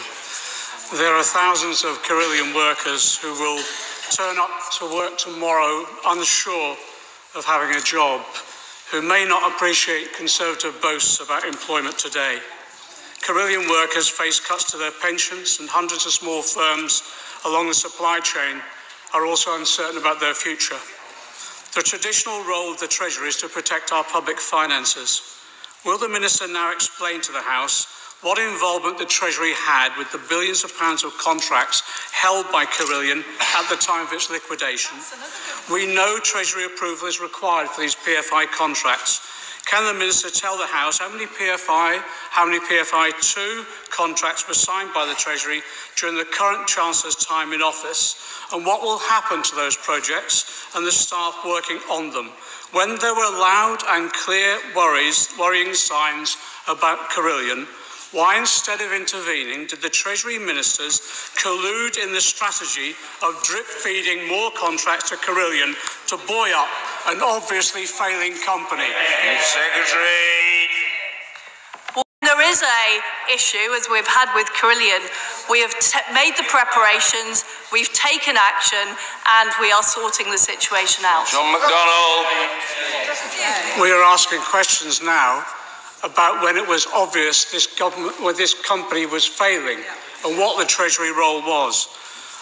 Speaker. There are thousands of Carillion workers who will turn up to work tomorrow unsure of having a job, who may not appreciate Conservative boasts about employment today. Carillion workers face cuts to their pensions, and hundreds of small firms along the supply chain are also uncertain about their future. The traditional role of the Treasury is to protect our public finances. Will the Minister now explain to the House what involvement the Treasury had with the billions of pounds of contracts held by Carillion at the time of its liquidation? We know Treasury approval is required for these PFI contracts. Can the Minister tell the House how many PFI2 contracts were signed by the Treasury during the current Chancellor's time in office, and what will happen to those projects and the staff working on them when there were loud and clear worrying signs about Carillion? Why, instead of intervening, did the Treasury ministers collude in the strategy of drip-feeding more contracts to Carillion to buoy up an obviously failing company? Secretary. Well, there is an issue, as we've had with Carillion. We have made the preparations, we've taken action, and we are sorting the situation out. John Mcdonnell. We are asking questions now about when it was obvious this company was failing and what the Treasury role was.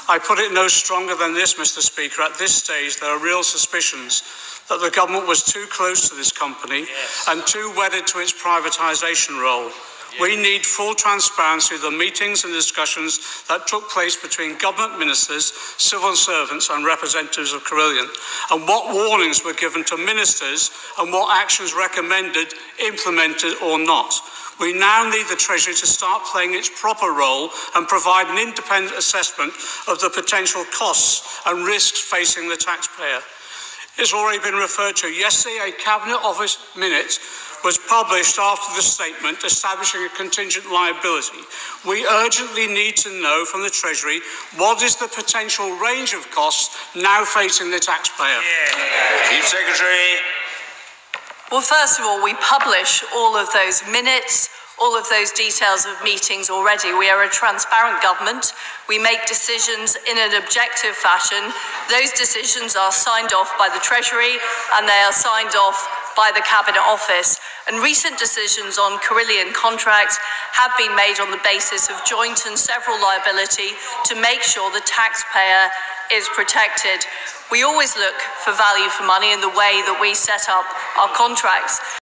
I put it no stronger than this, Mr. Speaker. At this stage, there are real suspicions that the government was too close to this company and too wedded to its privatisation role. We need full transparency of the meetings and discussions that took place between government ministers, civil servants and representatives of Carillion, and what warnings were given to ministers and what actions recommended, implemented or not. We now need the Treasury to start playing its proper role and provide an independent assessment of the potential costs and risks facing the taxpayer. It's already been referred to. Yesterday, a Cabinet Office minute was published after the statement establishing a contingent liability. We urgently need to know from the Treasury what is the potential range of costs now facing the taxpayer. Chief Secretary. Well, first of all, we publish all of those minutes, all of those details of meetings already. We are a transparent government. We make decisions in an objective fashion. Those decisions are signed off by the Treasury and they are signed off by the Cabinet Office. And recent decisions on Carillion contracts have been made on the basis of joint and several liability to make sure the taxpayer is protected. We always look for value for money in the way that we set up our contracts.